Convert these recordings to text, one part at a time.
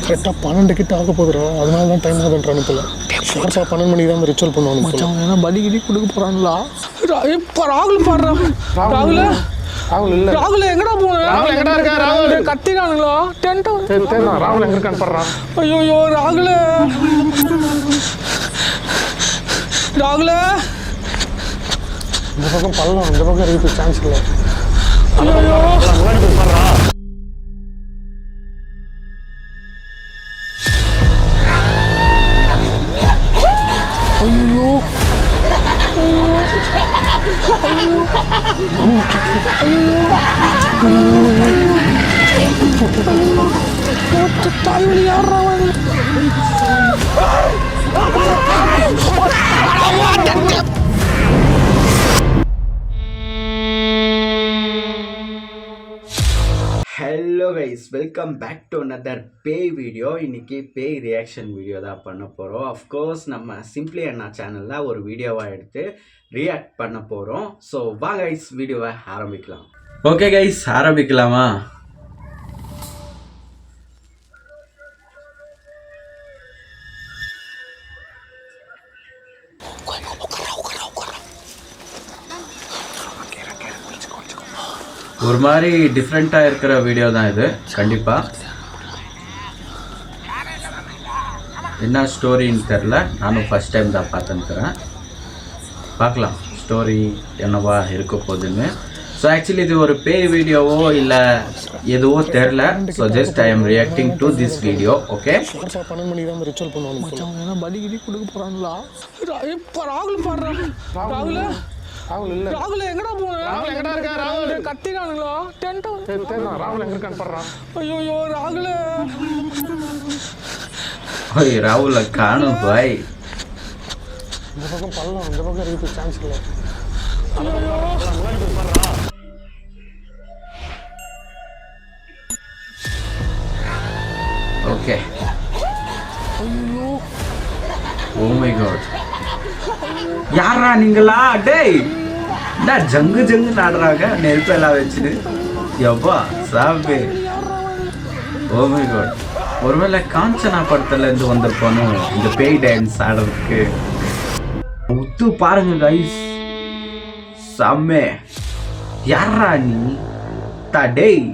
கரெக்டாக 12 கிட்ட ஆக போதுடா, அதனால தான் டைம் ஆகுதுன்றானு போல. ஷார்ப்பாக 12 மணிக்கு தான் அந்த ரிச்சுவல் பண்ணுவாங்க மச்சான். ஏன்னா பலி கிடி கொடுக்க போகிறாங்களா? இப்போ ராகுல் பாடுறா. ராகுல் இல்லை, ராகுல் எங்கடா போனேன்? ராகுல் எங்கடா இருக்கா? ராகுல் கத்தினானுங்களா? டென்ட் ராகுல் எங்க இருக்கான்னு பாடுறான். ஐயோ ராகுல், ராகுல் இந்த பக்கம் பள்ளம், இந்த பக்கம் இருக்கு, சான்ஸ் இல்லை. ஐயோ பாடுறா. தாய்வழி யாரா? Hello guys, welcome back to another பேய் வீடியோ. இன்னைக்கு பேய் ரியாக்ஷன் வீடியோ தான் பண்ண போகிறோம். அஃப்கோர்ஸ் நம்ம சிம்பிளி அண்ணா சேனலில் ஒரு வீடியோவாக எடுத்து ரியாக்ட் பண்ண போகிறோம். ஸோ வாங்க கைஸ், வீடியோவை ஆரம்பிக்கலாம். ஓகே கைஸ், ஆரம்பிக்கலாமா? ஒரு மாதிரி டிஃப்ரெண்ட்டாக இருக்கிற வீடியோ தான் இது. கண்டிப்பாக என்ன ஸ்டோரின்னு தெரில, நானும் ஃபஸ்ட் டைம் தான் பார்த்துக்கிறேன். பார்க்கலாம் ஸ்டோரி என்னவா இருக்க போகுதுன்னு. ஸோ ஆக்சுவலி இது ஒரு பேய் வீடியோவோ இல்லை எதுவோ தெரில. So just I am reacting to this video. Okay, 12 மணிக்கு தான் ரிச்சுவல் பண்ணுவாங்க மச்சான். ஏன்னா பலி கிடி கொடுக்க போகிறாங்களா? இப்போ ராகுல் பாடுறா. ராகுல் இல்லை, ராகுல் எங்கடா போனேன்? ராகுல் எங்கடா இருக்கா? ராகுல் கத்தினானுங்களா? டென்ட் ராகுல் எங்க இருக்கான்னு பாடுறான். ஐயோ ராகுல், ஓய் ராகுல காணும் பாய். இந்த பக்கம் பள்ளம், இந்த பக்கம் இருக்கு, சான்ஸ் இல்லை. ஓகே, ஓ மை காட், யாரா நீங்களா? டேய் என்ன ஜங்கு ஜங்கு நாடுறாங்க நெருப்பெல்லாம் வச்சுட்டு. எப்பா சாப்பே, ஓ மை காட், ஒருவேளை காஞ்சனா படத்துல இருந்து வந்திருப்பானோ இந்த பேய் டான்ஸ் ஆடுறதுக்கு. உத்து பாருங்க கைஸ், செம்ம. யாரா நீ? டேய்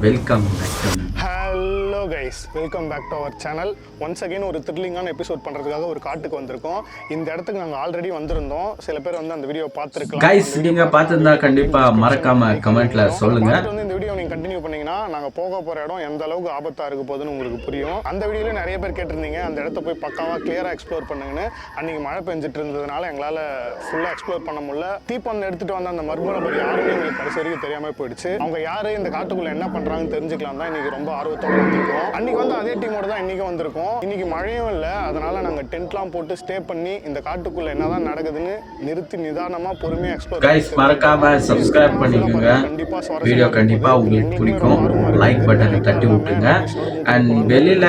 welcome back. Hello guys, welcome back to our channel. Once again ஒரு த்ரில்லிங்கான எபிசோட் பண்ணுறதுக்காக ஒரு காட்டுக்கு வந்திருக்கோம். இந்த இடத்துக்கு நாங்கள் ஆல்ரெடி வந்திருந்தோம். சில பேர் வந்து அந்த வீடியோ பார்த்துருக்கலாம். கைஸ், நீங்கள் பார்த்துருந்தா கண்டிப்பாக மறக்காம கமெண்ட்ல சொல்லுங்க. வந்து இந்த வீடியோ நீங்கள் கண்டினியூ பண்ணீங்கன்னா நாங்கள் போக போகிற இடம் எந்த அளவுக்கு ஆபத்தாக இருக்க போகுதுன்னு உங்களுக்கு புரியும். அந்த வீடியோவில் நிறைய பேர் கேட்டிருந்தீங்க அந்த இடத்த போய் பக்காவாக கிளியராக எக்ஸ்ப்ளோர் பண்ணுங்கன்னு. அன்றைக்கி மழை பெஞ்சிட்டு இருந்ததுனால எங்களால் ஃபுல்லாக எக்ஸ்ப்ளோர் பண்ண முடியல. தீப்பந்தம் எடுத்துகிட்டு வந்த அந்த மர்ம நபர் யாருன்னு எங்களுக்கு கடைசி வரைக்கும் தெரியாமல் போயிடுச்சு. அவங்க யார், இந்த காட்டுக்குள்ளே என்ன பண்ணுறாங்கன்னு தெரிஞ்சுக்கலாம் தான் இன்றைக்கி ரொம்ப ஆர்வத்தோடு வந்திருக்கோம். அன்றைக்கி வந்து அதே டீமோட தான் இன்றைக்கி வந்திருக்கோம். இன்றைக்கி மழையும் இல்லை, அதனால் நாங்கள் டென்ட்லாம் போட்டு ஸ்டே பண்ணி இந்த காட்டுக்குள்ளே என்ன தான் நடக்குதுன்னு நிறுத்தி நிதானமாக பொறுமையாக எக்ஸ்ப்ளோர். கைஸ், மறக்காம சப்ஸ்கிரைப் பண்ணிக்கோங்க. வீடியோ கண்டிப்பாக உங்களுக்கு பிடிக்கும். லைக் பட்டனை தட்டி விட்டுங்க. அண்ட் வெளியில்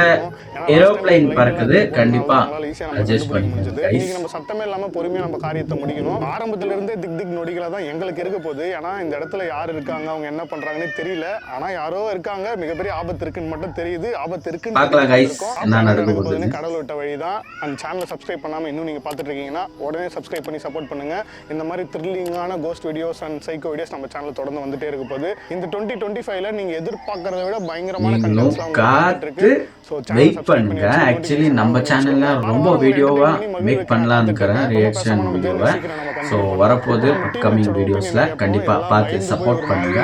ஏரோப்ளைன் பறக்குது, கண்டிப்பாக அட்ஜஸ்ட் பண்ணிக்கோங்க. இன்னைக்கு நம்ம சத்தமே இல்லாமல் பொறுமையாக நம்ம காரியத்தை முடிக்கணும். ஆரம்பத்துல இருந்தே திக் நொடிகளை தான் எங்களுக்கு இருக்க போகுது. ஏன்னா இந்த இடத்துல யார் இருக்காங்க, அவங்க என்ன பண்றாங்கன்னு தெரியல. ஆனால் யாரோ இருக்காங்க, மிகப்பெரிய ஆபத்து இருக்குன்னு மட்டும் தெரியுது. ஆபத்து இருக்குன்னு பார்க்கலாம் கைஸ், என்ன நடக்க போகுதுன்னு. கடவுள் விட்ட வழி தான். அந்த சேனலை சப்ஸ்கிரைப் பண்ணாமல் இன்னும் நீங்கள் பார்த்துட்டு இருக்கீங்கன்னா உடனே சப்ஸ்கிரைப் பண்ணி சப்போர்ட் பண்ணுங்க. இந்த மாதிரி த்ரில்லிங்கான ghost videos and psycho videos நம்ம சேனல் தொடர்ந்து வந்துட்டே இருக்க போகுது. இந்த 2025ல நீங்க எதிர்பார்க்கறத விட பயங்கரமான கண்டென்ட்ஸ்லாம் இருக்கு. ஸோ வெயிட் பண்ணுங்க. ஆக்சுவலி நம்ம சேனல்ல ரொம்ப வீடியோவா மேக் பண்ணலாம்னு இருக்கிறேன், ரியாக்ஷன் வீடியோவை. ஸோ வரப்போது அப்கமிங் வீடியோஸ்ல கண்டிப்பா பார்த்து சப்போர்ட் பண்ணுங்க.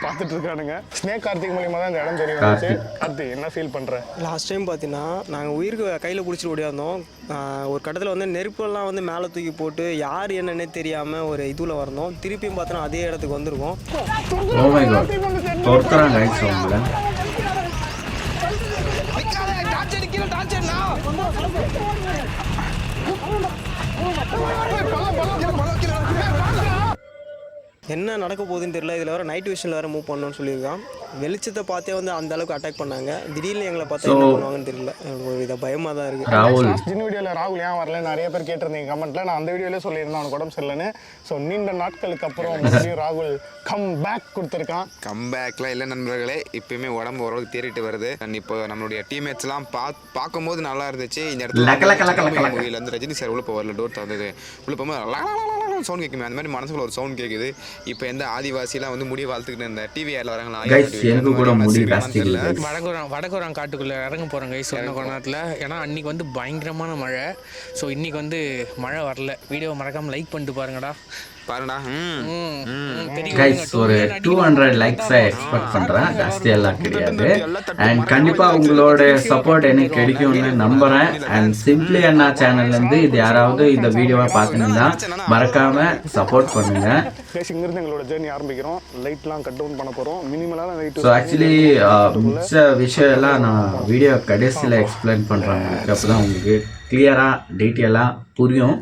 பார்த்துட்டு இருக்கானுங்க. ஸ்னேக் கார்த்திக் மூலியமா தான் இந்த இடம் தெரியும். கார்த்திக் என்ன ஃபீல் பண்ற? லாஸ்ட் டைம் பார்த்தீங்கன்னா நாங்கள் உயிருக்கு கையில் பிடிச்சிட்டு ஓடியாந்தோம். ஒரு கட்டத்தில் வந்து நெருப்பெல்லாம் வந்து மேலே தூக்கி போட்டு யார் என்னன்னே தெரியாமல் ஒரு இதுல வரணும். திருப்பியும் பார்த்தோன்னா அதே இடத்துக்கு வந்துருக்கோம். ஓ மை காட், ஒருத்தராங்க கைஸ் அவங்கள. என்ன நடக்க போகுதுன்னு தெரியல. இதில் வேறு நைட் விஷனில் வேறு மூவ் பண்ணணும்னு சொல்லியிருக்கான். வெளிச்சத்தை பார்த்தே வந்து அந்த அளவுக்கு அட்டாக் பண்ணாங்க. திடீர்னு எங்களை பார்த்தா என்ன பண்ணுவாங்கன்னு தெரியல. எனக்கு ஒரு இதை பயமாக தான் இருக்குது. ராகுல் சின்ன வீடியோவில் ராகுல் ஏன் வரல நிறைய பேர் கேட்டிருந்தீங்க கமெண்ட்டில். நான் அந்த வீடியோவிலே சொல்லியிருந்தேன் அவனுக்கு உடம்பு சரியில்லைன்னு. ஸோ நீண்ட நாட்களுக்கு அப்புறம் மறுபடியும் ராகுல் கம் பேக் கொடுத்துருக்கான். கம் பேக்லாம் இல்லை நண்பர்களே, இப்பயுமே உடம்பு ஓரளவுக்கு தேறிட்டு வருது. அண்ட் இப்போ நம்மளுடைய டீம்மேட்ஸ்லாம் பார்க்கும்போது நல்லா இருந்துச்சு. இந்த இடத்துல மூவியில் வந்து ரஜினி சார் உள்ள போவார்ல, டோர் தந்தது உள்ள போகும்போது சவுண்ட் கேட்குமே, அந்த மாதிரி மனசுக்குள்ள ஒரு சவுண்ட் கேட்குது. இப்போ எந்த ஆதிவாசிலாம் வந்து முடி வளர்த்துக்கிட்டு இந்த டிவிஆரில் வராங்களா, வடகுரான் காட்டுக்குள்ளே இறங்க போகிறோம் கைஸ் சொன்ன நேரத்தில். ஏன்னா அன்றைக்கி வந்து பயங்கரமான மழை. ஸோ இன்றைக்கி வந்து மழை வரல. வீடியோவை மறக்காமல் லைக் பண்ணிட்டு பாருங்கடா. பாருடா. கைஸ் ஒரு 200 லைக்ஸை எக்ஸ்பெக்ட் பண்ணுறேன், ஜாஸ்தியெல்லாம் கிடையாது. அண்ட் கண்டிப்பாக உங்களோட சப்போர்ட் எனக்கு கிடைக்கும்னு நம்புகிறேன். அண்ட் சிம்பிளி அண்ணா சேனல்லேருந்து இது யாராவது இந்த வீடியோவை பார்த்தீங்கன்னா மறக்காமல் சப்போர்ட் பண்ணுங்கள். இங்கிருந்து எங்களோட ஜேர்னி ஆரம்பிக்கிறோம். லைட்லாம் கட் டவுன் பண்ண போகிறோம். மினிமலான லைட். ஸோ ஆக்சுவலி மிச்ச விஷயம் எல்லாம் நான் வீடியோ கடைசியில் எக்ஸ்பிளைன் பண்ணுறேன். அப்போ தான் உங்களுக்கு கிளியராக டீட்டெயிலாக புரியும்.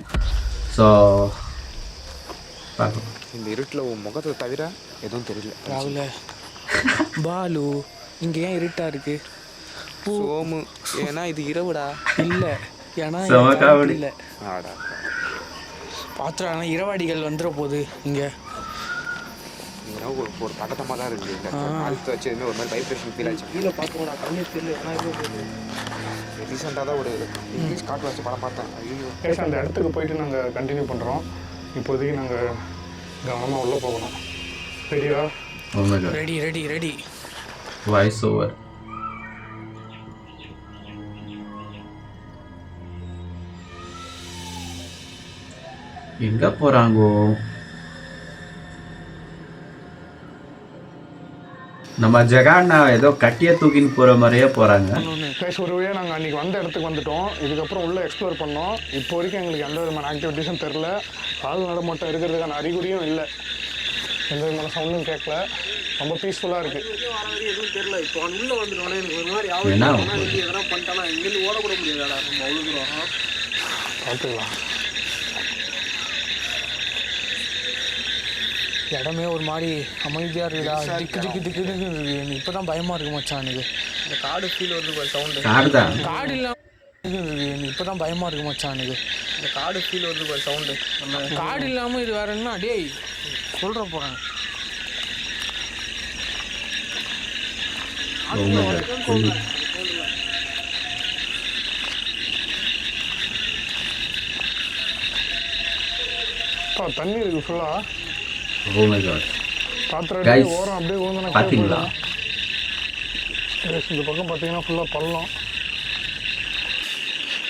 ஸோ பார்க்கலாம். இந்த இருட்டில் உன் முகத்தை தவிர எதுவும் தெரியல. ராகுல பாலு இங்கே ஏன் இருட்டா இருக்கு? சோமு ஏன்னா இது இரவுடா. இல்லை ஏன்னா இல்லை பாத்திரம். ஆனால் இரவாடிகள் வந்துட போகுது இங்கே. ஒரு பட்டத்தமாக தான் இருக்குது. அடுத்து வச்சு ஒரு மாதிரி வைப்ரேஷன் ஃபீல் ஆச்சு. கீழே பார்க்கணும்டா, கண்ணே தெரியல. ரீசெண்டாக தான் ஒரு இங்கிலீஷ் காட்டு வச்சு படம் பார்த்தேன். ஐயோ, அந்த இடத்துக்கு போயிட்டு நாங்கள் கண்டினியூ பண்ணுறோம். இப்போதைக்கு நாங்கள் கவனமாக உள்ளே போகணும். சரியா? Ready ready ready. Voice over. எங்கே போகிறாங்கோ? நம்ம ஜெகாண்ணா ஏதோ கட்டியை தூக்கின்னு போகிற மாதிரியே போகிறாங்க. ஒரு வழியாக நாங்கள் அன்றைக்கி வந்த இடத்துக்கு வந்துட்டோம். இதுக்கப்புறம் உள்ளே எக்ஸ்ப்ளோர் பண்ணோம். இப்போ வரைக்கும் எங்களுக்கு எந்த விதமான ஆக்டிவிட்டீஸும் தெரில. ஆள் நடமாட்டம் இருக்கிறதுக்கான அறிகுறியும் இல்லை. எந்த விதமான சவுண்டும் கேட்கல. ரொம்ப பீஸ்ஃபுல்லாக இருக்குது. எதுவும் தெரியல. இப்போ உள்ளே வந்துட்டோன்னே எனக்கு ஒரு மாதிரி என்ன எதனா பண்ணிட்டானா இங்கேருந்து ஓடக்கூட முடியாதா? நம்ம அவ்வளோக்குறோம். பார்த்துக்கலாம். இடமே ஒரு மாதிரி அமைதியாக இருக்குடா. திக்கு திக்கு திக்குன்னு இருக்குது. எனக்கு இப்போ தான் பயமாக இருக்கு மச்சான். எனக்கு இந்த காடு ஃபீல் வருது பாரு சவுண்டு. காடு தான். காடு இல்லாமல் இருக்குது. எனக்கு இப்போ தான் பயமாக இருக்கு மச்சான். எனக்கு இந்த காடு ஃபீல் வருது பாரு சவுண்டு. காடு இல்லாமல் இது வேற என்ன? டேய் சொல்கிற போகிறேன். தண்ணி இருக்குது ஃபுல்லாக. Oh my God. பாத்திரம் ஓரம் அப்படியே ஊந்தன பார்த்தீங்களா? இந்த பக்கம் பார்த்தீங்கன்னா ஃபுல்லாக பள்ளம்.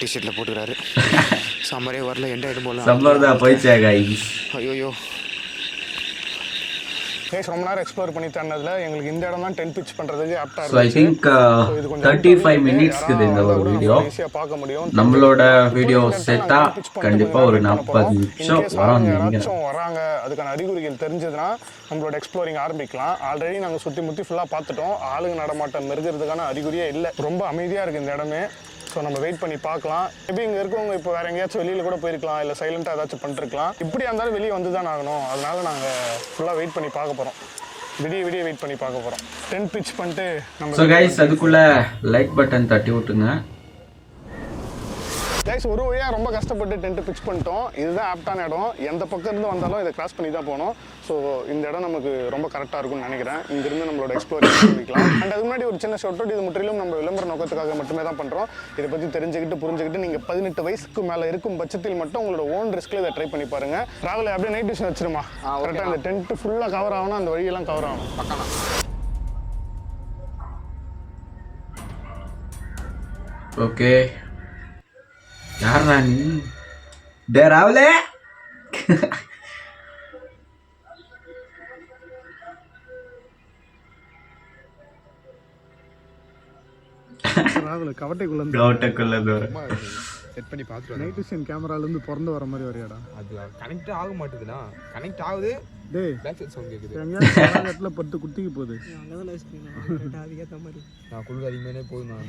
டிஷர்ட்டில் போட்டுக்கிறாரு. சம்மரே வரல, எந்த இடம் போல. சம்மர் தான் போயிச்சா கைஸ்? ஐயோ கேஸ் ரொம்ப நேரம் எக்ஸ்ப்ளோர் பண்ணி தந்ததில் எங்களுக்கு இந்த இடம் தான் 10 பிச் பண்ணுறதுக்கு ஆப்டாக ஸோ ஐ திங்க் 35 மினிட்ஸ்க்கு இந்த ஒரு வீடியோ. ஈஸியாக பார்க்க முடியும். நம்மளோட வீடியோ செட்டா கண்டிப்பாக ஒரு 40 நிமிஷம் வரும். யாராச்சும் வராங்க, அதுக்கான அறிகுறிகள் தெரிஞ்சதுன்னா நம்மளோட எக்ஸ்ப்ளோரிங் ஆரம்பிக்கலாம். ஆல்ரெடி நாங்கள் சுற்றி முற்றி ஃபுல்லாக பார்த்துட்டோம். ஆளுங்க நடமாட்டம் இருக்கிறதுக்கான அறிகுறியே இல்லை. ரொம்ப அமைதியாக இருக்குது இந்த இடமே. ஸோ நம்ம வெயிட் பண்ணி பார்க்கலாம். மேபி இங்கே இருக்கவங்க இப்போ வேறு எங்கேயாச்சும் வெளியில் கூட போயிருக்கலாம், இல்லை சைலண்ட்டாக ஏதாச்சும் பண்ணிருக்கலாம். இப்படியா இருந்தாலும் வெளியே வந்து தான் ஆகணும். அதனால நாங்கள் ஃபுல்லாக வெயிட் பண்ணி பார்க்க போகிறோம். விடிய வெயிட் பண்ணி பார்க்க போகிறோம். 10 பிச் பண்ணிட்டு நம்ம. ஸோ கைஸ் அதுக்குள்ளே லைக் பட்டன் தட்டி விட்டுங்க. கைஸ் ஒரு வழியாக ரொம்ப கஷ்டப்பட்டு டென்ட்டு பிச் பண்ணிட்டோம். இதுதான் ஆப்டான இடம். எந்த பக்கம் இருந்து வந்தாலும் இதை கிராஸ் பண்ணி தான் போகணும். ஸோ இந்த இடம் நமக்கு ரொம்ப கரெக்டாக இருக்கும்னு நினைக்கிறேன். இங்கிருந்து நம்மளோட எக்ஸ்ப்ளோரிங் ஆரம்பிக்கலாம். அண்ட் அதுக்கு முன்னாடி ஒரு சின்ன ஷார்ட் அவுட். இது முற்றிலும் நம்ம விளம்பர நோக்கத்துக்காக மட்டுமே தான் பண்ணுறோம். இதை பற்றி தெரிஞ்சுக்கிட்டு புரிஞ்சுக்கிட்டு நீங்கள் 18 வயசுக்கு மேலே இருக்கும் பட்சத்தில் மட்டும் உங்களோட ஓன் ரிஸ்கில் இதை ட்ரை பண்ணி பாருங்கள். ராகுல அப்படியே நைட் விஷன் வச்சிருமா. கரெக்டாக அந்த டென்ட்டு ஃபுல்லாக கவர் ஆகணும், அந்த வழியெல்லாம் கவர் ஆகணும். பக்கம் ஓகே. யாரா நீ? டே ராவுலே. ராகுல கவட்டைக்குள்ள செட் பண்ணி பார்த்துட்டு நைட் விஷன் கேமராலேருந்து பிறந்து வர மாதிரி வரையாடா. அது கனெக்ட் ஆக மாட்டேதுண்ணா. கனெக்ட் ஆகுது டேய் பேக் சைடு சவுண்ட் கேக்குது. எங்கேயாவது இடத்துல பத்து குட்டிக்கு போகுது. அங்கே தான் வச்சுக்கணும் அதுக்கேற்ற மாதிரி நான் குழுக்கு அதிகமானே போதும் நான்.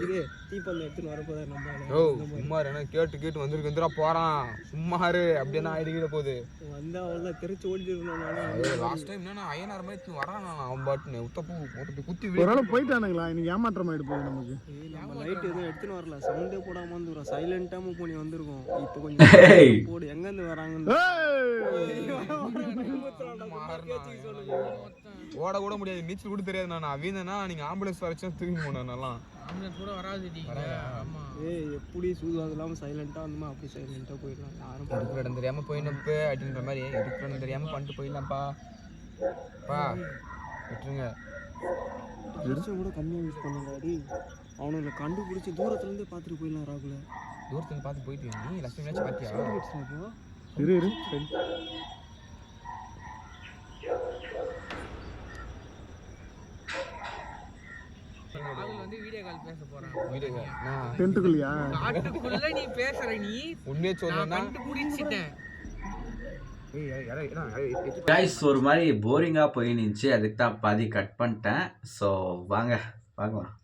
இது தீப்பந்தம் எடுத்துன்னு வரப்போதா நம்ம ஓ சும்மா என்ன கேட்டு வந்துருக்குறா போறான் சும்மாரு அப்படியே ஆயிடுகிற போகுது. வந்தால் அவ்வளோதான் தெரிச்சு ஓடிட்டு லாஸ்ட் டைம் என்ன ஐயனார் மாதிரி வரான் அவன் பாட்டுன்னு உத்தப்பூ போட்டு குத்தி ஒரு வேளை போயிட்டானுங்களா? இன்னைக்கு ஏமாற்றம் ஆயிட்டு போகுது நமக்கு. நம்ம லைட் எதுவும் எடுத்துன்னு வரல, சவுண்டே போடாமல் வந்துடும். சைலண்டாக மூவ் பண்ணி வந்திருக்கோம். இப்போ கொஞ்சம் போடு எங்கேருந்து வராங்கன்னு ஓட கூட முடியாது, நீச்சல் கூட தெரியாது. நான் அவீந்தனா நீங்க ஆம்புலன்ஸ் வரைச்சும் தூக்கி போனேன். நல்லா ஆம்புலன்ஸ் கூட வராது. எப்படி சூதுவாது இல்லாமல் சைலண்டாக வந்துமா அப்படி சைலண்டாக போயிடலாம். யாரும் இருக்கிற இடம் தெரியாம போயினப்பு அப்படின்ற மாதிரி இருக்கிற இடம் தெரியாம பண்ணிட்டு போயிடலாம்ப்பா. பா விட்டுருங்க. வெளிச்சம் கூட கம்மியாக யூஸ் பண்ணுங்காடி. அவனுங்களை கண்டுபிடிச்சி தூரத்துலேருந்தே பார்த்துட்டு போயிடலாம். ராகுல தூரத்துல பார்த்து போயிட்டு நீ லட்சுமி மேட்ச் பார்த்தியா? இரு சரி. வந்து வீடியோ கால் பேச போறேன். வீடியோ நான் டென்ட்டுக்குள்ளியா? காட்டுக்குள்ள நீ பேசுற, நீ உன்னே சொல்லணும்னா கண்டுபிடிச்சிட்டேன். கைஸ் ஒரு மாதிரி போரிங்காக போயினுச்சு, அதுக்கு தான் பாதி கட் பண்ணிட்டேன். ஸோ வாங்க பார்க்கலாம்.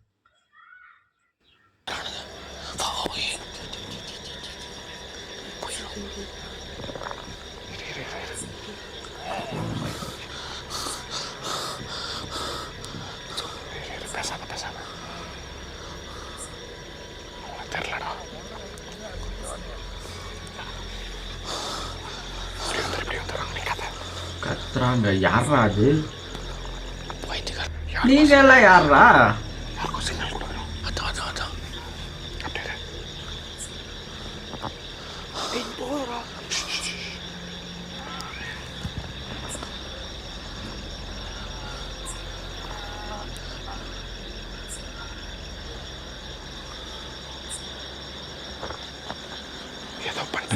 கத்துறாங்க. யாரா அது? நீங்க எல்லாம் யாரா?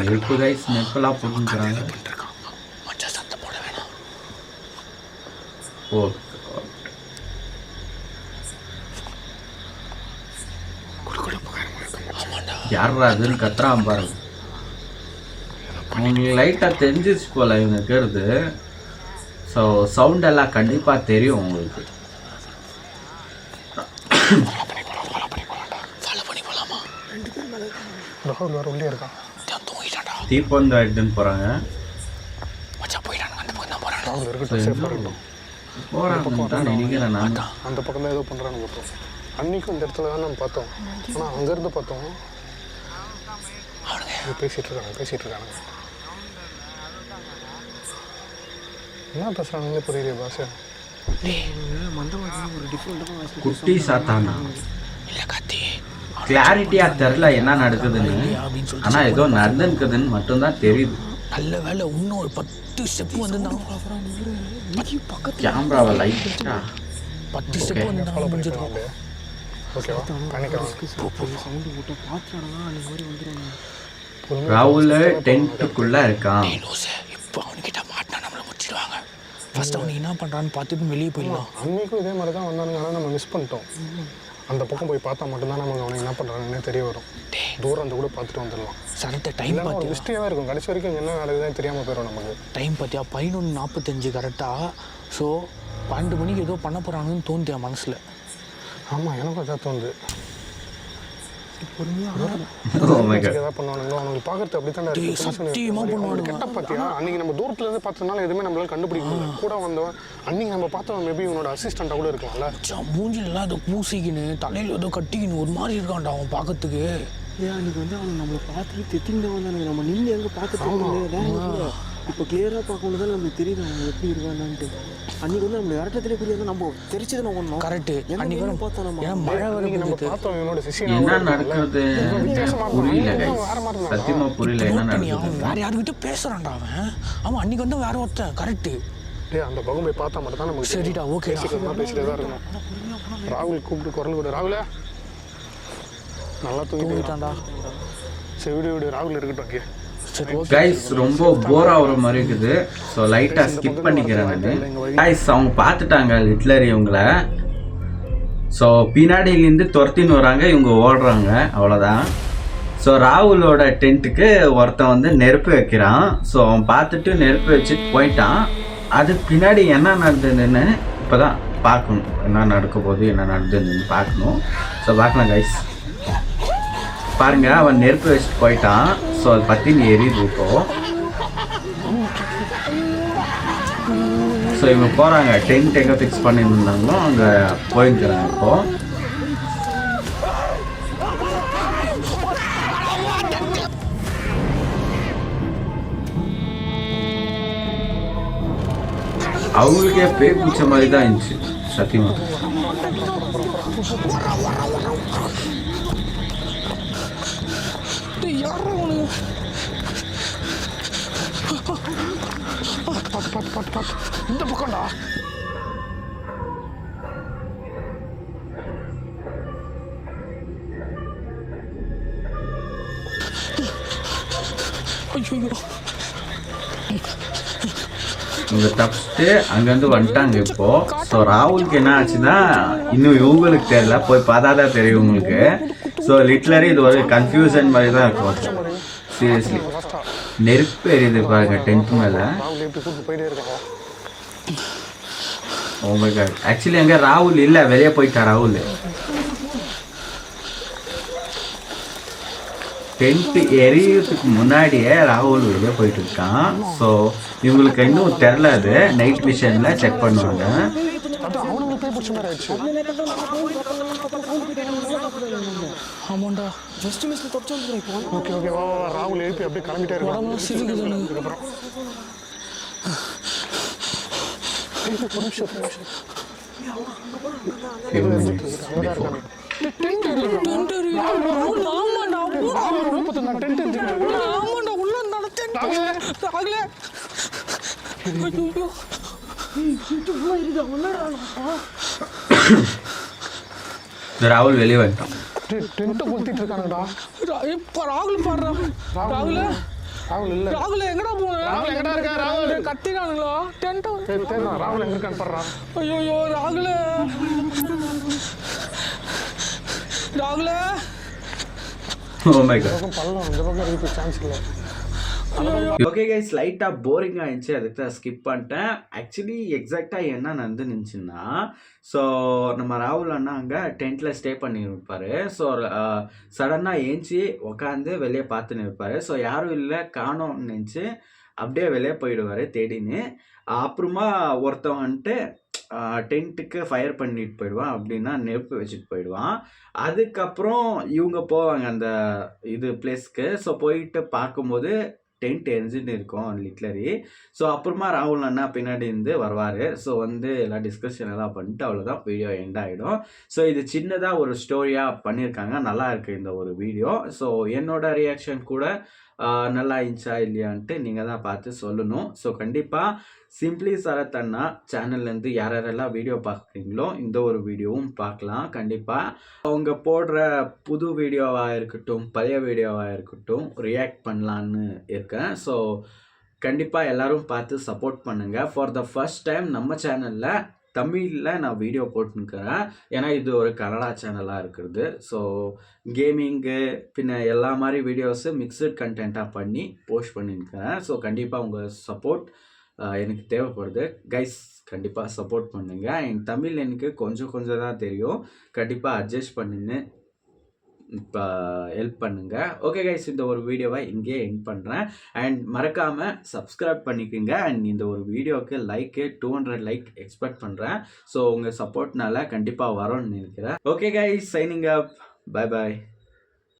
நெருப்பு கைஸ், நெருப்பெல்லாம் போட்டுக்கிறாங்க. ஓ யாரா அதுன்னு கத்துறான் பாருங்க. அவங்களுக்கு லைட்டாக தெரிஞ்சிச்சு போல இவங்க கேடுது. ஸோ சவுண்ட் எல்லாம் கண்டிப்பாக தெரியும் உங்களுக்கு. தீப்பந்தம் எடுத்துன்னு போகிறாங்க. போகிறாங்க நினைக்கிறேன் நான். அந்த பக்கம் தான் ஏதோ பண்ணுறானுங்க. அன்னைக்கும் இந்த இடத்துல தான் நம்ம பார்த்தோம். ஆனால் அங்கேருந்து பார்த்தோம் பேசிகிட்டு இருக்காங்க. என்ன பேசுகிறானுங்களே புரியலையே பாஷை. குட்டி சாத்தானா கிளாரிட்டியாக தெரில என்ன நடக்குதுன்னு. ஆனால் ஏதோ நடந்துக்குதுன்னு மட்டும்தான் தெரியுது. நல்ல வேலை இன்னும் ஒரு 10 ஸ்டெப் வந்து கேமராவை லைட்டா 10 ஸ்டெப் வந்து முடிஞ்சிடும். ராகுல் டென்ட்டுக்குள்ள இருக்கான். இப்போ அவனுக்கிட்ட மாட்டினா நம்மளை முடிச்சிடுவாங்க. ஃபர்ஸ்ட் அவனுக்கு என்ன பண்ணுறான்னு பார்த்துட்டு வெளியே போயிடலாம். அன்னைக்கும் இதே மாதிரி தான் வந்தானுங்க. ஆனால் நம்ம மிஸ் பண்ணிட்டோம். அந்த பக்கம் போய் பார்த்தா மட்டும்தான் நமக்கு அவனுக்கு என்ன பண்ணுறாங்கன்னே தெரிய வரும். தூரம் அந்த கூட பார்த்துட்டு வந்துடலாம். கரெக்டாக டைம் பார்த்து மிஸ்டேக்காக இருக்கும். கடைசி வரைக்கும் என்ன நடக்குதுன்னு தெரியாமல் போயிடும் நமக்கு. டைம் பார்த்தியா 11:45 கரெக்டாக. ஸோ 12 மணிக்கு ஏதோ பண்ண போகிறாங்கன்னு தோணுது என் மனசில். ஆமாம், எனக்கும் அதான் தோணுது. அன்னைக்கு நம்ம தூரத்துல இருந்து பார்த்ததுனால எதுவுமே நம்மளால கண்டுபிடிக்க முடியல. கூட வந்தவன் அன்னைக்கு நம்ம பார்த்தவன் மேபி இவனோட அசிஸ்டண்டா கூட இருக்கலாம்ல. மூஞ்சில எல்லாம் ஏதோ பூசிக்கின்னு தலையில ஏதோ கட்டிக்கின்னு ஒரு மாதிரி இருக்கான்டா அவன் பார்க்கறதுக்கு. அன்னைக்கு வந்து அவன் நம்மளை பார்த்துட்டு திட்டிங்க வந்தானுங்க. நம்ம நின்று எங்கே பார்த்துட்டு இப்போ கிளியராக பார்க்கணும் தான் நம்மளுக்கு தெரியுது அவங்க எப்படி இருக்காங்கன்ட்டு. அன்னைக்கு வந்து நம்ம இடத்துல புரியாது. நம்ம தெரிச்சது நம்ம ஒன்றும் கரெக்டு. அன்னைக்கு வந்து பார்த்தோம் நம்ம மழை நம்ம பார்த்தோம். இவனோட சிஷியன் என்ன நடக்குது புரியல சத்தியமா புரியல என்ன நடக்குது. வேற யாருக்கிட்ட பேசுறான்டா அவன். அவன் அன்னைக்கு வந்து வேற ஒருத்தன். கரெக்டு. அந்த பக்கம் போய் பார்த்தா மட்டும் தான் நமக்கு சரிடா. ஓகே பேசிட்டே தான் இருக்கணும். ராகுல் கூப்பிட்டு குரல் கூட ராகுல நல்லா தூங்கிட்டான்டா. சரி விடு ராகுல் இருக்கட்டும். ஓகே கைஸ் ரொம்ப போர் ஆகுற மாதிரி இருக்குது. ஸோ லைட்டாக ஸ்கிப் பண்ணிக்கிறேன் நான். கைஸ் அவங்க பார்த்துட்டாங்க ஹிட்லர் இவங்களை. ஸோ பின்னாடியிலேருந்து துரத்தின்னு வராங்க, இவங்க ஓடுறாங்க, அவ்வளோதான். ஸோ ராகுலோட டென்ட்டுக்கு ஒருத்தன் வந்து நெருப்பு வைக்கிறான். ஸோ அவன் பார்த்துட்டு நெருப்பு வச்சுட்டு போயிட்டான். அதுக்கு பின்னாடி என்ன நடந்ததுன்னு இப்போ தான் பார்க்கணும். என்ன நடக்க போகுது, என்ன நடந்ததுன்னு பார்க்கணும். ஸோ பார்க்கலாம் கைஸ். பாருங்கள், அவன் நெருப்பு வச்சுட்டு போயிட்டான். ஸோ அதை பற்றி நீ எரியுது இப்போ. ஸோ இவங்க போகிறாங்க, டென்ட் எங்கே ஃபிக்ஸ் பண்ணியிருந்தாங்களோ அங்கே போயிருக்கிறாங்க இப்போது. அவங்களுக்கே பேய் பிடிச்ச மாதிரி தான் இருந்துச்சு சத்தியமாக. இந்த பக்கம்டா. இவங்க தப்பிச்சுட்டு அங்கேருந்து வந்துட்டாங்க இப்போது. ஸோ ராகுலுக்கு என்ன ஆச்சுன்னா இன்னும் இவங்களுக்கு தெரியல, போய் பார்த்தா தான் தெரியும் உங்களுக்கு. ஸோ லிட்லரி இது ஒரு கன்ஃபியூஷன் மாதிரி தான் இருக்கும். சீரியஸ்லி நெருப்பு எரியுது பாருங்க டென்ட் மேலே. Oh my God. ஆக்சுவலி அங்கே ராகுல் இல்லை, வெளியே போயிட்டா ராகுல். டென்ட்டு எரியறதுக்கு முன்னாடியே ராகுல் வெளியே போயிட்டு இருக்கான். ஸோ இவங்களுக்கு இன்னும் தெரில, அது நைட் விஷனில் செக் பண்ணுவாங்க. ஆமாண்டா, ஜஸ்ட் மிஸ்ல தொட்டு வந்துருக்கோம். ஓகே ஓகே, வா வா, ராகுல் எழுப்பி அப்படியே கிளம்பிட்டே இருக்கான். அதுக்கப்புறம் ராகுல் வெளியே வந்துட்டான். டென்ட் கொளுத்திட்டு இருக்கானுடா. இப்போ ராகுல் பாடுறா. ராகுல் ராகுல் இல்ல. ராகுல் எங்கடா போன? ராகுல் எங்கடா இருக்கா? ராகுல் கத்தினானுங்களா டென்ட்? தேடுறா. ராகுல் எங்க இருக்கான்னு பாடுறா. ஐயோ ராகுல், ராகுல். Oh my God. பள்ளம் இந்த பக்கம் இருக்கு, சான்ஸ் இல்லை. ஓகே கைஸ், லைட்டாக போரிங்காக இருந்துச்சு, அதுக்கு தான் ஸ்கிப் பண்ணிட்டேன். ஆக்சுவலி எக்ஸாக்டாக என்ன நடந்துச்சுன்னா, ஸோ நம்ம ராகுல் அண்ணா அங்கே டென்ட்டில் ஸ்டே பண்ணியிருப்பார். ஸோ சடனாக ஏஞ்சி உக்காந்து வெளியே பார்த்துன்னு இருப்பார். ஸோ யாரும் இல்லை காணோம்னு நினச்சி அப்படியே வெளியே போயிடுவார் தேடின்னு. அப்புறமா ஒருத்தன் வந்துட்டு டென்ட்டுக்கு ஃபயர் பண்ணிட்டு போயிடுவான், அப்படின்னா நெருப்பு வச்சுட்டு போயிடுவான். அதுக்கப்புறம் இவங்க போவாங்க அந்த இது பிளேஸ்க்கு. ஸோ போயிட்டு பார்க்கும்போது டென்ட் எரிஞ்சுட்டு இருக்கும் லிட்லரி. ஸோ அப்புறமா ராகுல் அண்ணா பின்னாடி இருந்து வருவார். ஸோ வந்து எல்லாம் டிஸ்கஷன் எல்லாம் பண்ணிட்டு அவ்வளோதான் வீடியோ எண்ட் ஆகிடும். ஸோ இது சின்னதாக ஒரு ஸ்டோரியாக பண்ணியிருக்காங்க, நல்லா இருக்குது இந்த ஒரு வீடியோ. ஸோ என்னோட ரியாக்ஷன் கூட நல்லா இருந்துச்சா இல்லையான்ட்டு நீங்கள் தான் பார்த்து சொல்லணும். ஸோ கண்டிப்பாக சிம்பிளி சரத் அண்ணா சேனல்லேருந்து யாரெல்லாம் வீடியோ பார்க்குறீங்களோ இந்த ஒரு வீடியோவும் பார்க்கலாம். கண்டிப்பாக அவங்க போடுற புது வீடியோவாக இருக்கட்டும், பழைய வீடியோவாக இருக்கட்டும், ரியாக்ட் பண்ணலான்னு இருக்கேன். ஸோ கண்டிப்பாக எல்லோரும் பார்த்து சப்போர்ட் பண்ணுங்கள். ஃபார் த ஃபர்ஸ்ட் டைம் நம்ம சேனலில் தமிழில் நான் வீடியோ போட்டுருக்கிறேன். ஏன்னா இது ஒரு கன்னடா சேனலாக இருக்கிறது. ஸோ கேமிங்கு பின்ன எல்லா மாதிரி வீடியோஸு மிக்சட் கண்டென்ட்டாக பண்ணி போஸ்ட் பண்ணியிருக்கிறேன். ஸோ கண்டிப்பாக உங்கள் சப்போர்ட் எனக்கு தேவைப்படுது கைஸ். கண்டிப்பாக சப்போர்ட் பண்ணுங்கள். என் தமிழ் எனக்கு கொஞ்சம் தான் தெரியும், கண்டிப்பாக அட்ஜஸ்ட் பண்ணுன்னு இப்போ ஹெல்ப் பண்ணுங்கள். ஓகே கைஸ், இந்த ஒரு வீடியோவை இங்கேயே எண்ட் பண்ணுறேன். அண்ட் மறக்காமல் சப்ஸ்கிரைப் பண்ணிக்கோங்க. அண்ட் இந்த ஒரு வீடியோவுக்கு லைக்கு 200 லைக் எக்ஸ்பெக்ட் பண்ணுறேன். ஸோ உங்கள் சப்போர்ட்னால கண்டிப்பாக வரும்னு நினைக்கிறேன். ஓகே கைஸ், சைனிங் அப். Bye bye.